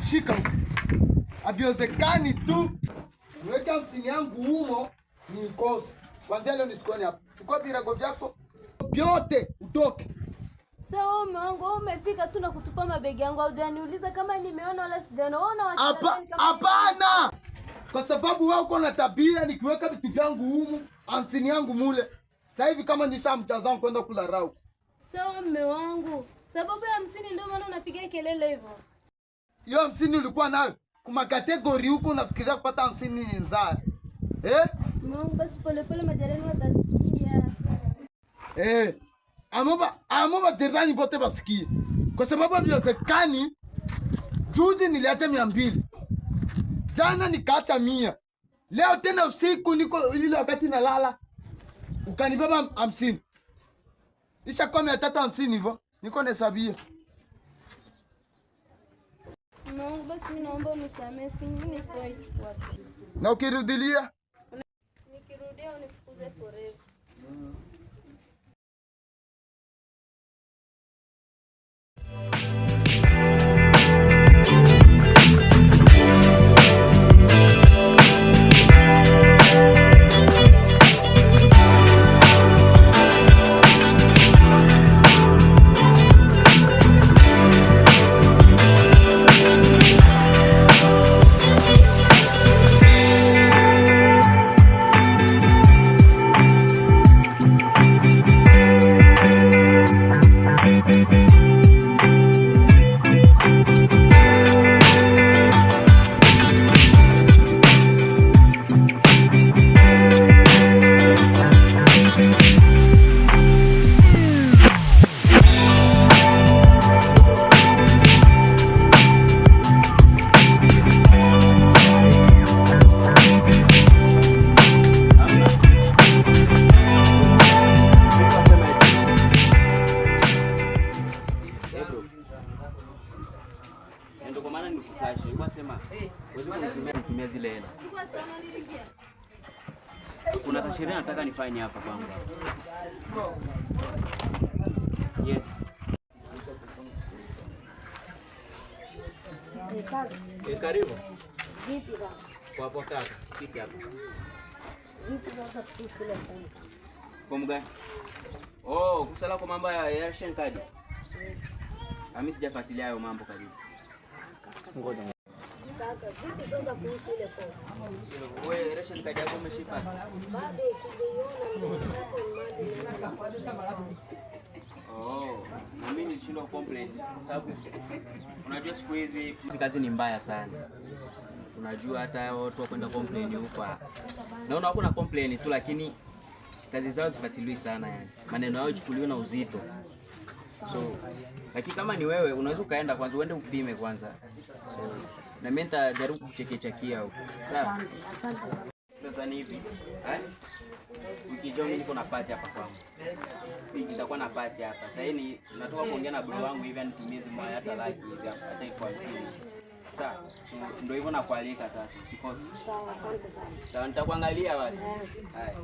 Shika. Abiozekani tu. Niweka msini yangu humo nikose. Kwanza leo nisikoni hapa. Chukua virago vyako vyote utoke. Sawa mume wangu, umefika tu na kutupa mabegi yangu au hujaniuliza kama nimeona wala sijaona. Unaona wacha. Hapana. Kwa sababu wewe uko na tabia nikiweka vitu vyangu humu, msini yangu mule. Sasa hivi kama nishamtazama kwenda kula rau. Sawa mume wangu. Sababu ya 50 ndio maana unapiga kelele hivyo. Hiyo 50 ulikuwa nayo. Kuma kategori huko unafikiria kupata 50 ni nzaa. Mungu basi pole pole majarani watasikia. Amomba derani bote basikie. Kwa sababu haviwezekani. Juzi niliacha 200. Jana nikaacha 100. Leo tena usiku niko ile wakati nalala. Ukanibeba 50. Isha kwa 350 hivyo. Niko nahesabia. Mungu basi mimi naomba unisamehe, siku nyingine sitoi chukua. Na ukirudilia? Nikirudia unifukuze forever. Ndio kwa maana nikuflash. Ilikuwa sema wewe unatumia zile hela. Kuna kasheria nataka nifanye hapa kwangu. Yes. Karibu. Vipi baba? Kwa potaka. Siti hapa. Vipi baba kuhusu ile fomu? Fomu gani? Oh, kusala kwa mambo ya ration card. Mimi sijafuatilia hayo mambo kabisa. Ngoja. Kaka, vipi sasa kuhusu ile fomu? Wewe ration card yako umeshipata? Bado sijaiona Oh, na mimi nilishindwa complain sababu unajua siku hizi kazi ni mbaya sana. Unajua hata watu wakwenda complain huko. Naona wako na complain tu lakini kazi zao zifuatiliwi sana yani. Maneno yao chukuliwe na uzito. So, lakini kama ni wewe unaweza kaenda kwanza uende upime kwanza. So, na mimi nitajaribu kuchekechakia huko. Sawa? Asante. Sasa ni hivi. Wiki ijayo niko na party hapa kwangu. Wiki nitakuwa na party hapa. Sasa hivi natoka kuongea na bro wangu hivi anitumie zima hata laki hivi hata elfu 50. Sawa? So ndio hivyo nakualika sasa. Usikose. Sawa, asante sana. Sawa, nitakuangalia basi. Haya.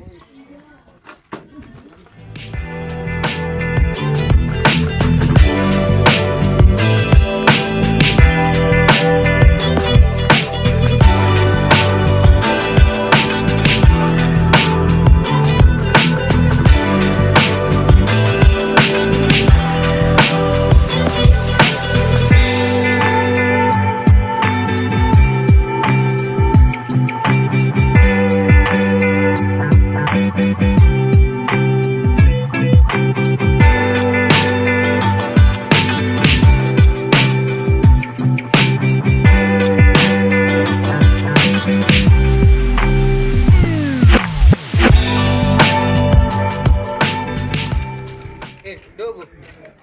Dogo.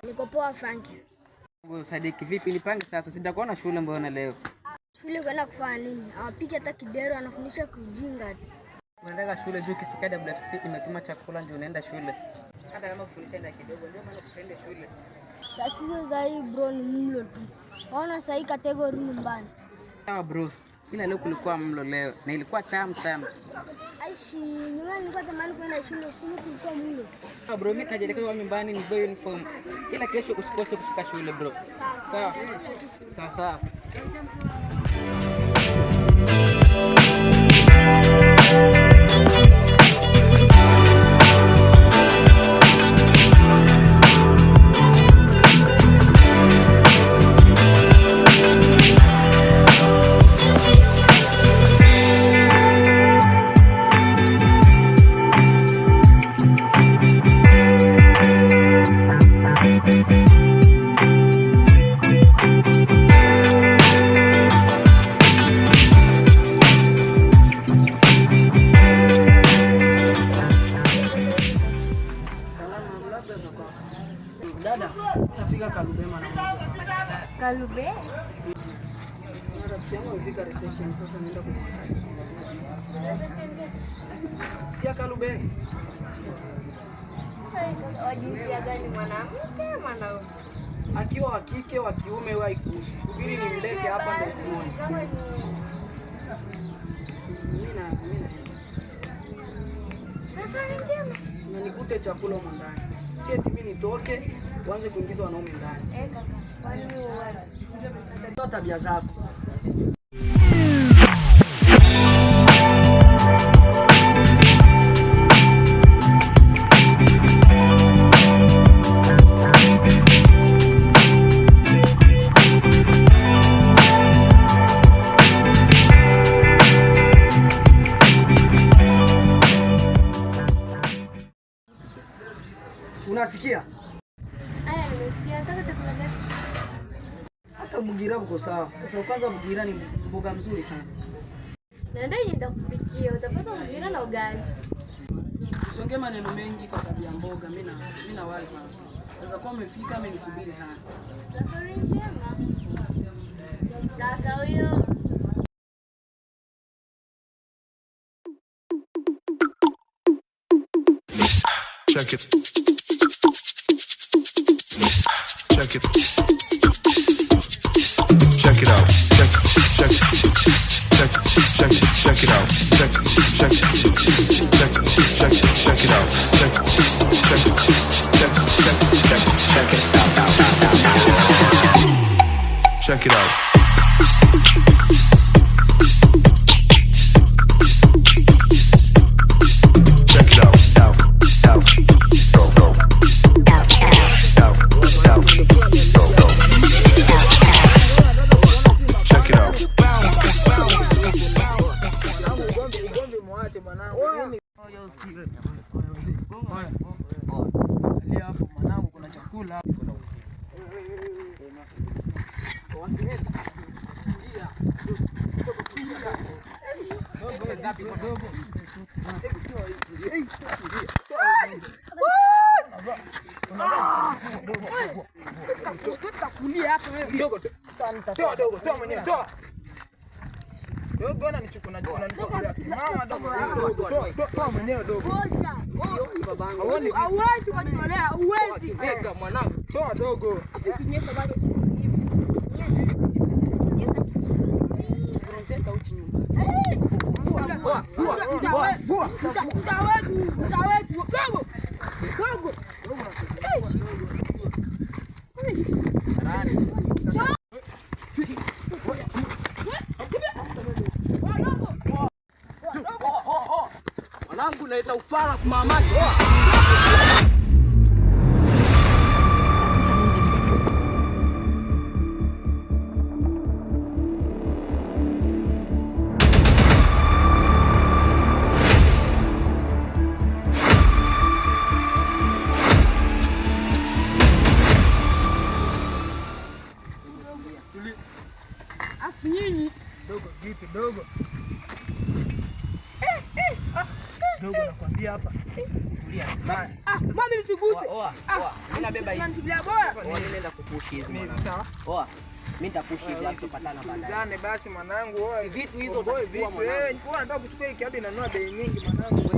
Niko poa Frank. Sadiki vipi nipange sasa? Sitakuona shule mbona leo? Shule kwenda kufanya nini? Hawapiki hata kidero, anafundisha kujinga. Unaenda shule juu kisikada WFP imetuma chakula ndio unaenda shule. Hata kama kufundisha kidogo ndio maana tupende shule. Tatizo za hii bro ni mlo tu. Ona sasa hii kategori nyumbani. Sawa bro. Ila leo kulikuwa mlo leo na ilikuwa tamu sana. Aishi, nyumbani nilikuwa tamani kwenda shule kulikuwa mlo. Sawa bro, mimi najelekea kwa nyumbani nivae uniform. Ila kesho usikose kufika shule bro. Sawa. Sawa. Dada, nafika Kalube mara moja. Kalube? Rafiki yangu amefika reception sasa naenda kumwangalia. Si Kalube. Wa jinsia gani, mwanamke mwanaume? Akiwa wa kike wa kiume wewe haikuhusu. Subiri nimlete hapa ndio uone. Kama ni Mimi na safari njema. na nikute chakula huko ndani. Si eti mimi nitoke uanze kuingiza wanaume ndani. Kaka, kwani wewe Ndio tabia zako. Unasikia? Aya, nimesikia. Nataka chakula gani? Hata bugira uko sawa. Sasa kwanza bugira ni mboga mzuri sana. Na ndio nitakupikia. Utapata mgira na ugali. Usongee maneno mengi kwa sababu ya mboga. Mimi na wali kwanza. Sasa kwa umefika amenisubiri sana. Safari njema. Kaka huyo. Check it. Check it. Check it out. Check it out. Check it out. Check it out. Angalia hapo mwanangu, kuna chakula. Hauwezi kunitolea, hauwezi. Mwanangu, toa dogo. Asikinyesa bado. Unataka uchi nyumbani. Mwanangu naita ufala kumamaki. Afu nyinyi Dogo vipi dogo? Dogo nakwambia hapa. Tulia. mami msiguse. Oa. Mimi nabeba hizi. Unanitia bora. Mimi naenda kupushi hizi Mimi mwanangu. sawa. Oa. Mimi nitapush hivi hapo patana baadaye. Jane basi mwanangu wewe. Si vitu hizo vitu mwanangu. Kwa nataka kuchukua hiki hadi nanua bei nyingi mwanangu.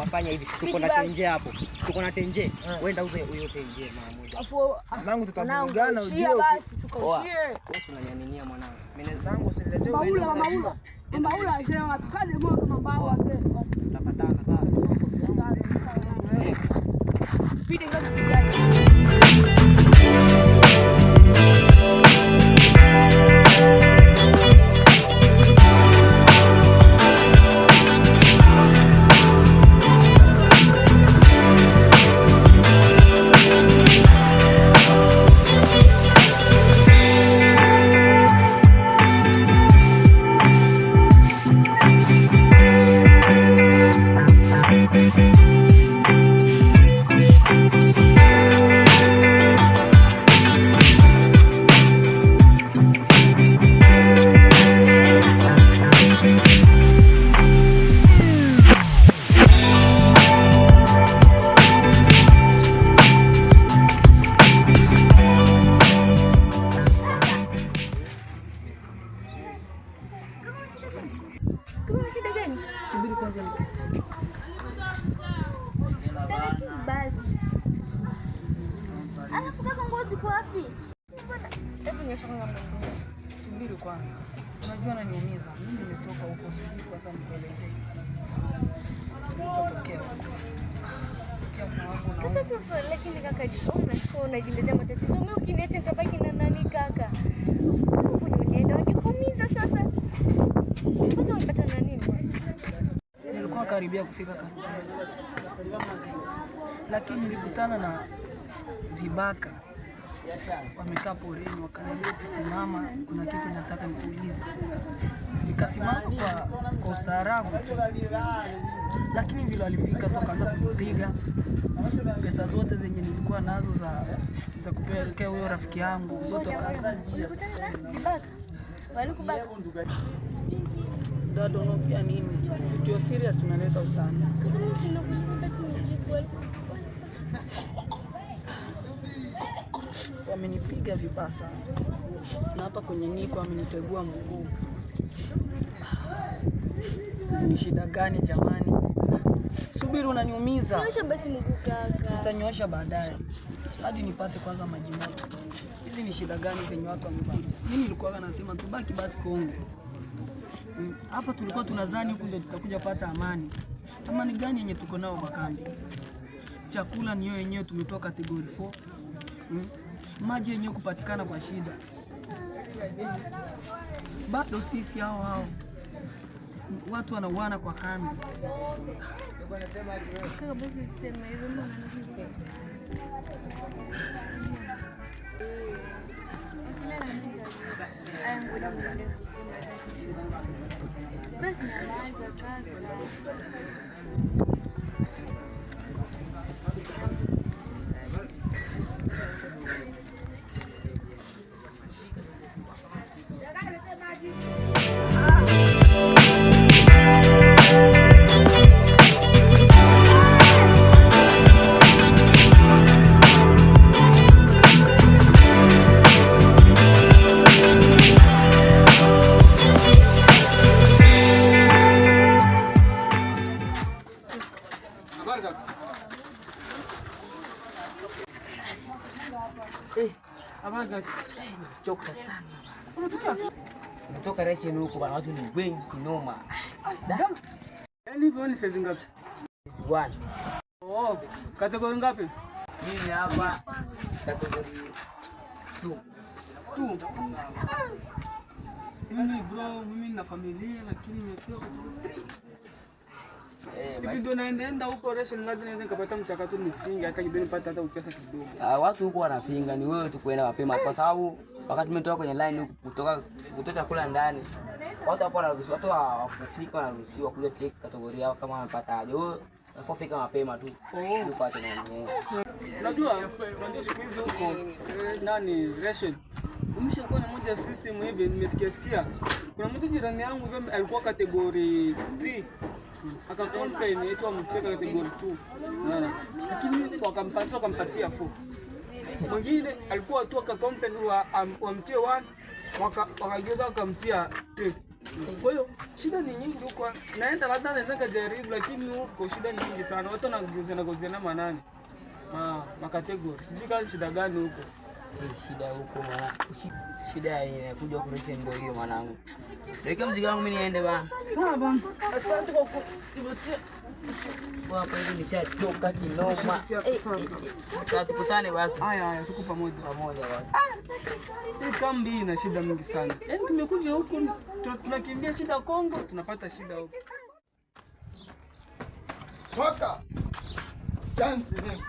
Wafanya hivi, tuko na tenje hapo. Tuko na tenje. Wenda uze hiyo tenje mara moja. Afu mwanangu tutapigana ujue. Basi tukaushie. Wewe unanyaminia mwanangu. Mimi Mwanangu usiletee Maula. Maula sema kazi moja kama mbao wazee. tutapatana sawa. Pite ngapi? Kuna shida gani? Subiri kwanza niketi. Basi. Alafu kaka nguo ziko wapi? Hebu nyosha kwanza mlango. Subiri kwanza. Unajua ananiumiza. Mimi nimetoka huko, subiri kwanza nikuelezee. Kilichotokea huko. Sikia mwanangu na Kaka sasa lakini kaka unachukua unajiletea matatizo. Mimi ukiniacha nitabaki na nani kaka? Huko nimeenda wakikuumiza sasa. Kwanza unapata na nini? nilikuwa karibia kufika Karibia, lakini nilikutana na vibaka wamekaa porini, wakaniambia tusimama, kuna kitu nataka nikuulize. Nikasimama kwa ustaarabu, lakini vile walifika tu wakaanza kunipiga. Pesa zote zenye nilikuwa nazo za kupelekea huyo rafiki yangu zote walikubaka. Dad, unaongea nini? You're serious, unaleta utani. Wamenipiga vibaya sana. Na hapa kwenye niko amenitegua mguu. Hizi ni shida gani jamani? Subiri, unaniumiza. Nyosha basi mguu kaka. Nitanyosha baadaye. Hadi nipate kwanza maji moto. Hizi ni shida gani zenye watu wamefanya? Mimi nilikuwa nasema tubaki basi Kongo. Hapa tulikuwa tunazani huku ndio tutakuja pata amani. Amani gani yenye tuko nao kwa kambi? Chakula ni yenyewe tumetoka category 4. Maji yenyewe kupatikana kwa shida. Bado sisi hao watu wanauana kwa kambi. Kaka basi sema hivyo mbona choka sana. Umetoka rechi huko bwana, watu ni wengi kinoma. Yaani hivyo ni size ngapi? Bwana. Oh, kategori ngapi? Mimi hapa kategori 2. Mimi bro, mimi na familia lakini nimetoka tu. Hivi ndio naenda huko ration labda naweza nikapata mchakato nifinge hata kidogo nipate hata pesa kidogo. Watu huko wanafinga, ni wewe tu kwenda mapema kwa sababu wakati tumetoka kwenye line huko kutoka kula ndani. Watu hapo wanaruhusiwa, watu wakufika wanaruhusiwa kuja check kategori yao kama wanapata aje. Wewe unafika mapema tu. Upate nani. Unajua siku hizo huko nani ration umeshakuwa na moja system hivi nimesikia. Kuna mtu jirani yangu hivi alikuwa kategori 3. Akacomplain yetu amteka kategori 2. Unaona? Lakini wakampatia 4. Mwingine alikuwa tu akacomplain wamtie 1 wakageuza wakamtia tape. Kwa hiyo shida ni nyingi huko. Naenda labda naweza kujaribu, lakini huko shida ni nyingi sana. Watu wanageuzana manani makategori. Sijui kama shida gani huko. Shida huko mwana. Shida inakuja kurudisha ndio hiyo mwanangu. Weka mzigo wangu mimi niende bana. Sawa bana. Asante kwa kunipatia. Kwa hapa hivi nishachoka kinoma. Sasa tukutane basi. Haya, tuko pamoja basi. Hii kambi ina shida mingi sana. Yaani tumekuja huko tunakimbia shida Kongo, tunapata shida huko. Toka. Chance ni.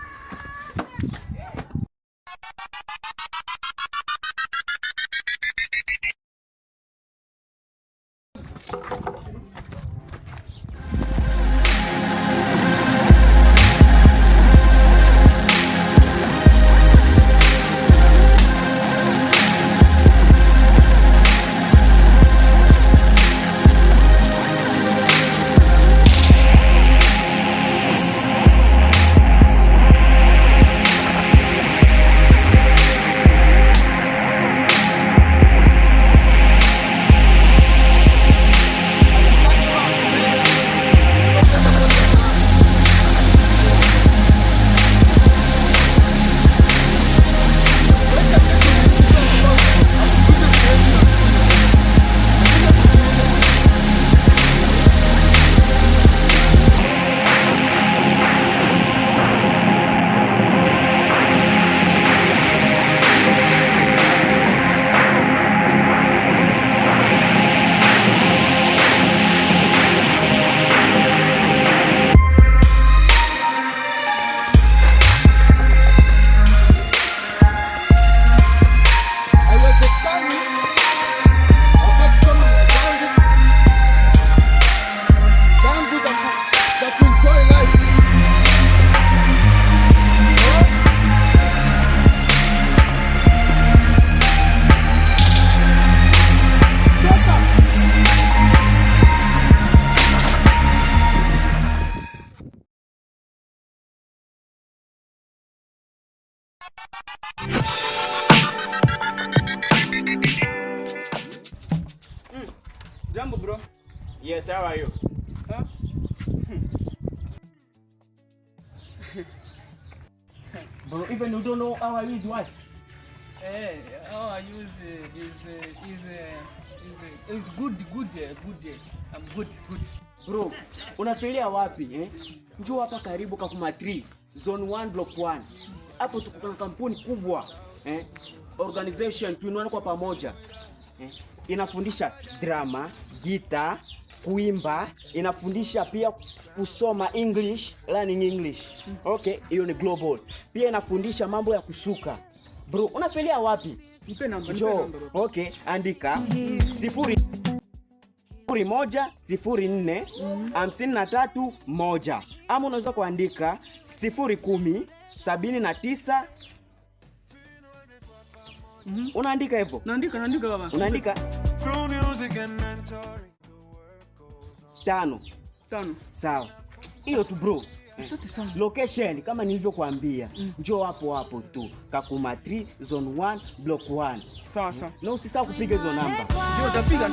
Jambo bro. Yes, how are you? Huh? Bro, even you don't know how I use what? How I use is good. I'm good. Bro, unafikiria wapi eh? Njoo hapa karibu Kakuma 3, Zone 1 Block 1. Hapo tuko na kampuni kubwa eh? Organization tuinua kwa pamoja. Inafundisha drama, guitar, kuimba, inafundisha pia kusoma English, learning English. Okay, hiyo ni global. Pia inafundisha mambo ya kusuka. Bro, unafikiria wapi? Nipe namba. Okay, andika 010453 ama unaweza kuandika 01079. Unaandika hivyo? Naandika baba. Unaandika 5. Sawa. Hiyo tu bro. Asante sana. Location kama nilivyokuambia. Njoo hapo tu. Kakuma 3 Zone 1 Block 1. Sawa. Na usisahau kupiga hizo namba. Ndio utapiga.